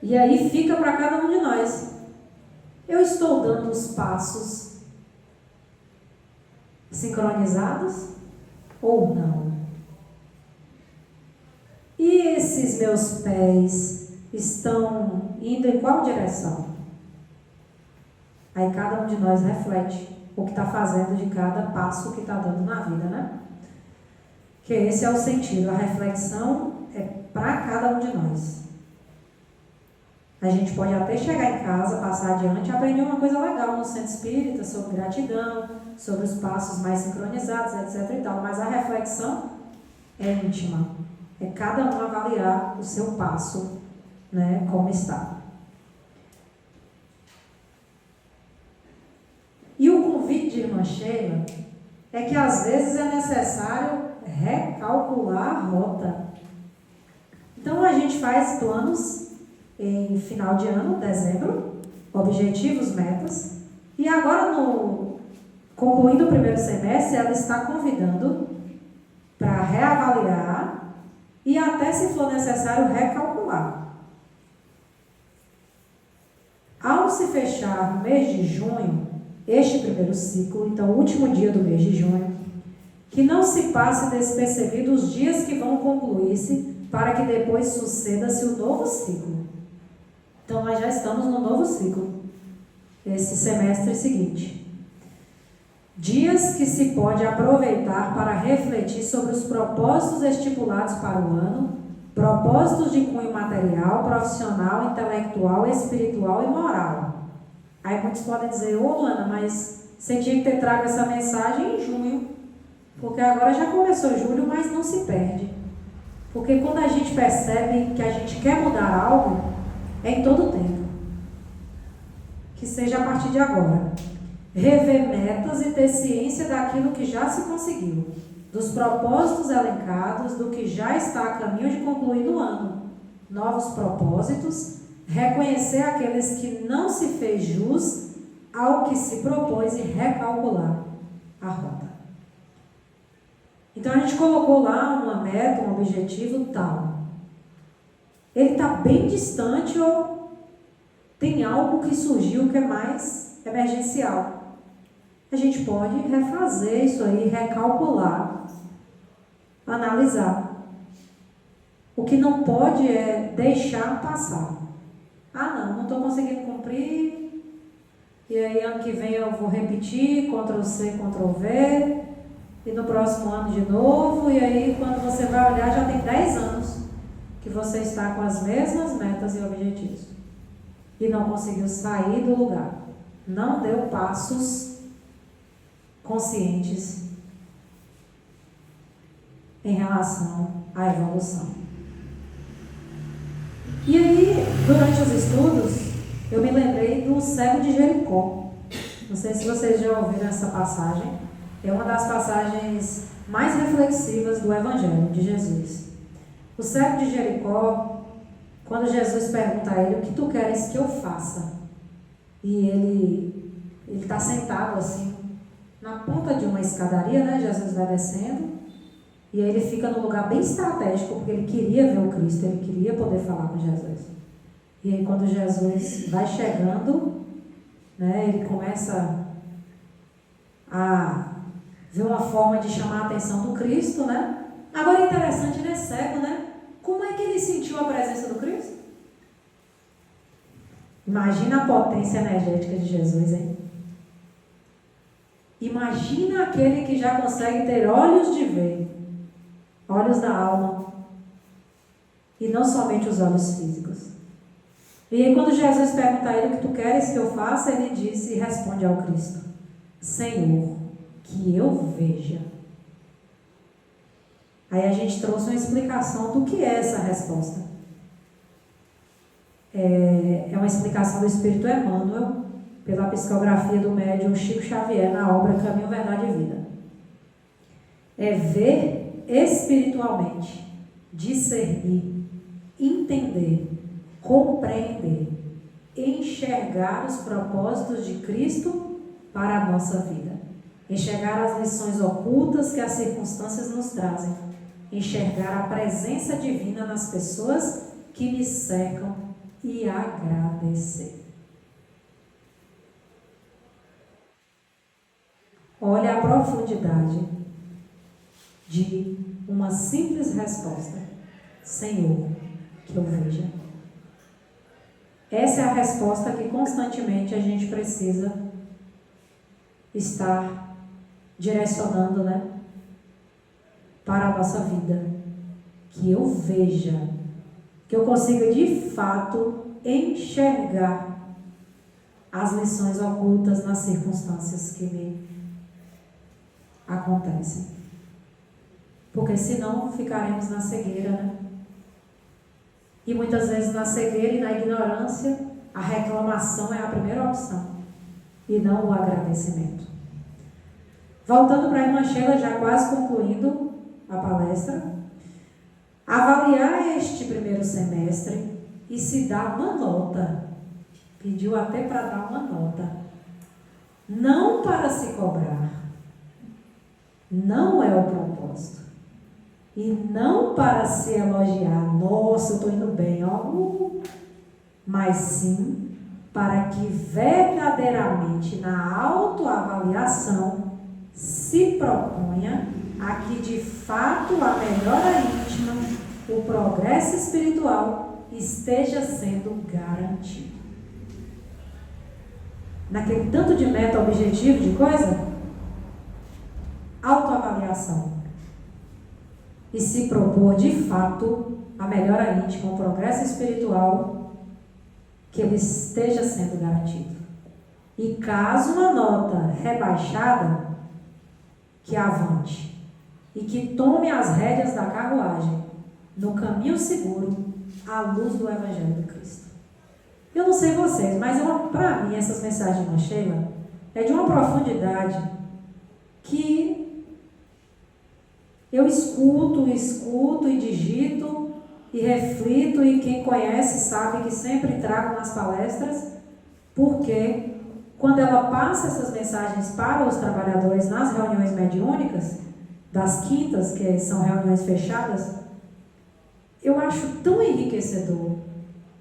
E aí fica para cada um de nós. Eu estou dando os passos sincronizados ou não? E esses meus pés estão indo em qual direção? Aí cada um de nós reflete o que está fazendo de cada passo que está dando na vida, né? Que esse é o sentido, a reflexão é para cada um de nós. A gente pode até chegar em casa, passar adiante e aprender uma coisa legal no centro espírita sobre gratidão, sobre os passos mais sincronizados, etc e tal, mas a reflexão é íntima. É cada um avaliar o seu passo, né, como está. E o convite de irmã Sheila é que às vezes é necessário recalcular a rota. Então a gente faz planos em final de ano, dezembro, objetivos, metas, e agora concluindo o primeiro semestre, ela está convidando para reavaliar e até, se for necessário, recalcular. Ao se fechar no mês de junho, este primeiro ciclo, então o último dia do mês de junho, que não se passe despercebido os dias que vão concluir-se para que depois suceda-se o novo ciclo. Então, nós já estamos no novo ciclo, esse semestre seguinte. Dias que se pode aproveitar para refletir sobre os propósitos estipulados para o ano, propósitos de cunho material, profissional, intelectual, espiritual e moral. Aí muitos podem dizer, ô Luana, mas você tinha que ter trago essa mensagem em junho, porque agora já começou julho, mas não se perde. Porque quando a gente percebe que a gente quer mudar algo, é em todo o tempo. Que seja a partir de agora. Rever metas e ter ciência daquilo que já se conseguiu, dos propósitos elencados, do que já está a caminho de concluir no ano. Novos propósitos, reconhecer aqueles que não se fez jus ao que se propôs e recalcular a rota. Então a gente colocou lá uma meta, um objetivo tal. Ele está bem distante ou tem algo que surgiu que é mais emergencial. A gente pode refazer isso aí, recalcular, analisar. O que não pode é deixar passar. Ah, não estou conseguindo cumprir, e aí ano que vem eu vou repetir, Ctrl+C, Ctrl+V, e no próximo ano de novo, e aí quando você vai olhar já tem 10 anos que você está com as mesmas metas e objetivos. E não conseguiu sair do lugar. Não deu passos conscientes em relação à evolução. E aí, durante os estudos, eu me lembrei do cego de Jericó. Não sei se vocês já ouviram essa passagem. É uma das passagens mais reflexivas do Evangelho de Jesus. O cego de Jericó, quando Jesus pergunta a ele, o que tu queres que eu faça? E ele está sentado assim, na ponta de uma escadaria, né? Jesus vai descendo, e aí ele fica num lugar bem estratégico, porque ele queria ver o Cristo, ele queria poder falar com Jesus. E aí quando Jesus vai chegando, né, ele começa a ver uma forma de chamar a atenção do Cristo, né? Agora é interessante, ele é cego, né? Como é que ele sentiu a presença do Cristo? Imagina a potência energética de Jesus, hein? Imagina aquele que já consegue ter olhos de ver, olhos da alma, e não somente os olhos físicos. E aí quando Jesus pergunta a ele o que tu queres que eu faça, ele diz e responde ao Cristo: Senhor, que eu veja. Aí a gente trouxe uma explicação do que é essa resposta. É uma explicação do Espírito Emmanuel, pela psicografia do médium Chico Xavier, na obra Caminho, Verdade e Vida. É ver espiritualmente, discernir, entender, compreender, enxergar os propósitos de Cristo para a nossa vida. Enxergar as lições ocultas que as circunstâncias nos trazem. Enxergar a presença divina nas pessoas que me cercam e agradecer. Olha a profundidade de uma simples resposta: Senhor, que eu veja. Essa é a resposta que constantemente a gente precisa estar direcionando, né, para a nossa vida. Que eu veja, que eu consiga de fato enxergar as lições ocultas nas circunstâncias que me acontecem. Porque senão ficaremos na cegueira, né? E muitas vezes na cegueira e na ignorância, a reclamação é a primeira opção, e não o agradecimento. Voltando para a irmã Sheila, já quase concluindo a palestra, avaliar este primeiro semestre e se dar uma nota. Pediu até para dar uma nota. Não para se cobrar. Não é o propósito. E não para se elogiar. Nossa, eu estou indo bem, ó. Mas sim para que verdadeiramente na autoavaliação se proponha a que de fato a melhora íntima o progresso espiritual esteja sendo garantido. Naquele tanto de meta, objetivo de coisa, autoavaliação. E se propor de fato a melhora íntima, o progresso espiritual, que ele esteja sendo garantido. E caso uma nota rebaixada, que avante e que tome as rédeas da carruagem no caminho seguro à luz do Evangelho de Cristo. Eu não sei vocês, mas para mim essas mensagens da Sheila é de uma profundidade que eu escuto e digito e reflito, e quem conhece sabe que sempre trago nas palestras, porque quando ela passa essas mensagens para os trabalhadores nas reuniões mediúnicas, das quintas, que são reuniões fechadas, eu acho tão enriquecedor,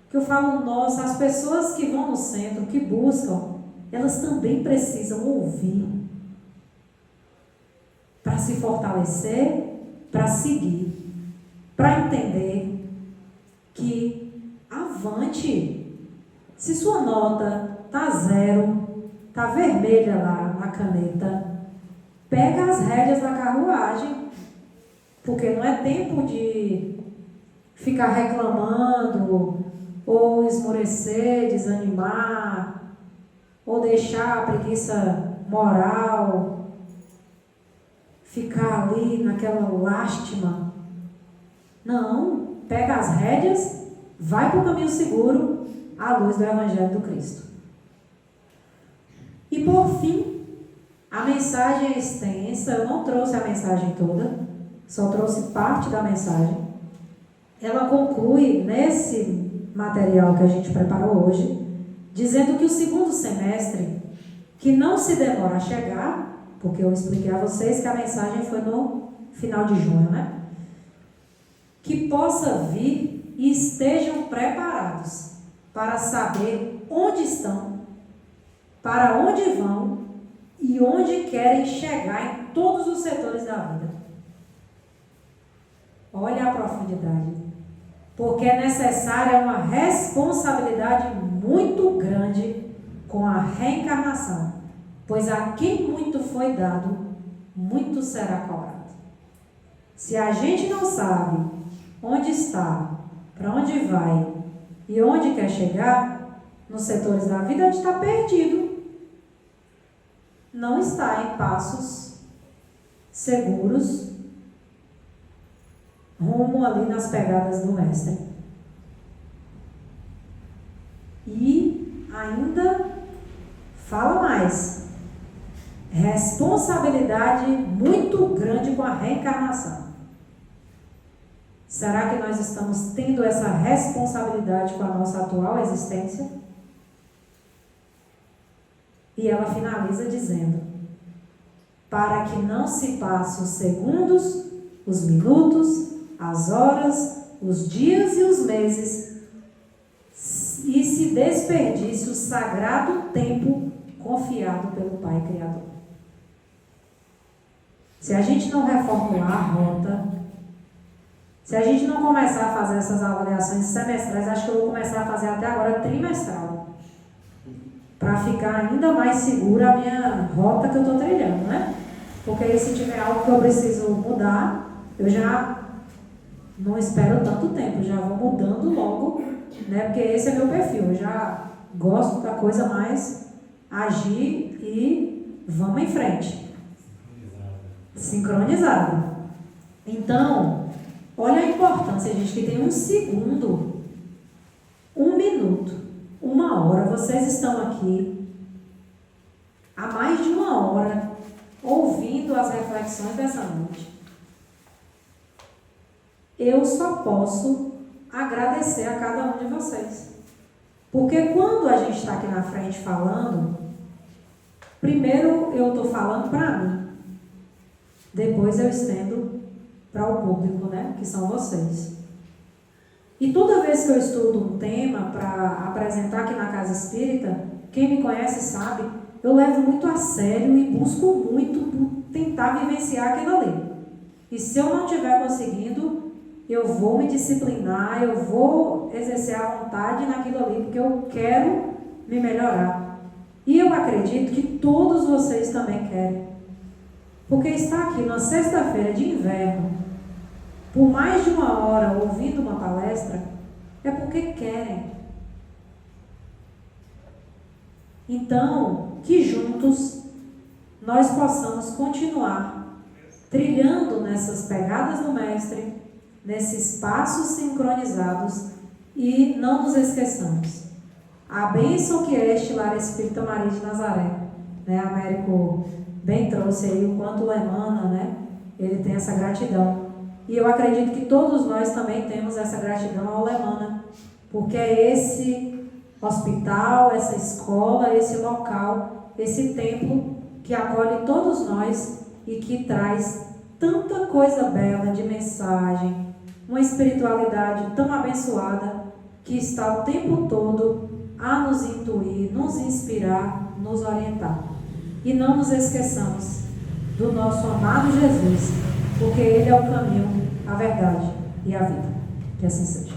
que eu falo, nossa, as pessoas que vão no centro, que buscam, elas também precisam ouvir, para se fortalecer, para seguir, para entender que avante. Se sua nota está 0, está vermelha lá na caneta, pega as rédeas da carruagem, porque não é tempo de ficar reclamando, ou esmorecer, desanimar, ou deixar a preguiça moral, ficar ali naquela lástima. Não, pega as rédeas, vai para o caminho seguro, à luz do Evangelho do Cristo. E por fim, a mensagem é extensa, eu não trouxe a mensagem toda, só trouxe parte da mensagem. Ela conclui nesse material que a gente preparou hoje, dizendo que o segundo semestre, que não se demora a chegar, porque eu expliquei a vocês que a mensagem foi no final de junho, né? Que possa vir e estejam preparados para saber onde estão, para onde vão e onde querem chegar em todos os setores da vida. Olha a profundidade. Porque é necessária uma responsabilidade muito grande com a reencarnação, pois a quem muito foi dado, muito será cobrado. Se a gente não sabe onde está, para onde vai e onde quer chegar, nos setores da vida, a gente está perdido. Não está em passos seguros, rumo ali nas pegadas do Mestre. E ainda fala mais. Responsabilidade muito grande com a reencarnação. Será que nós estamos tendo essa responsabilidade com a nossa atual existência? E ela finaliza dizendo: para que não se passe os segundos, os minutos, as horas, os dias e os meses, e se desperdice o sagrado tempo confiado pelo Pai Criador. Se a gente não reformular a rota, se a gente não começar a fazer essas avaliações semestrais, acho que eu vou começar a fazer até agora trimestral, para ficar ainda mais segura a minha rota que eu estou trilhando, né? Porque aí, se tiver algo que eu preciso mudar, eu já não espero tanto tempo, já vou mudando logo, né? Porque esse é meu perfil, eu já gosto da coisa mais agir e vamos em frente. Sincronizado. Então, olha a importância, gente, que tem um segundo, 1 minuto, 1 hora, vocês estão aqui há mais de 1 hora ouvindo as reflexões dessa noite. Eu só posso agradecer a cada um de vocês. Porque quando a gente está aqui na frente falando, primeiro eu estou falando para mim, depois eu estendo para o público, né, que são vocês. E toda vez que eu estudo um tema para apresentar aqui na Casa Espírita, quem me conhece sabe, eu levo muito a sério e busco muito tentar vivenciar aquilo ali. E se eu não estiver conseguindo, eu vou me disciplinar, eu vou exercer a vontade naquilo ali, porque eu quero me melhorar. E eu acredito que todos vocês também querem. Porque estar aqui numa sexta-feira de inverno, por mais de 1 hora ouvindo uma palestra, é porque querem. Então, que juntos nós possamos continuar trilhando nessas pegadas do Mestre, nesses passos sincronizados, e não nos esqueçamos. A bênção que é este Lar Espírita Maria de Nazaré, né? Américo bem trouxe aí o quanto o Emana, né? Ele tem essa gratidão. E eu acredito que todos nós também temos essa gratidão ao Emana, porque é esse hospital, essa escola, esse local, esse templo que acolhe todos nós e que traz tanta coisa bela de mensagem, uma espiritualidade tão abençoada que está o tempo todo a nos intuir, nos inspirar, nos orientar. E não nos esqueçamos do nosso amado Jesus, porque Ele é o caminho, a verdade e a vida. Que assim seja.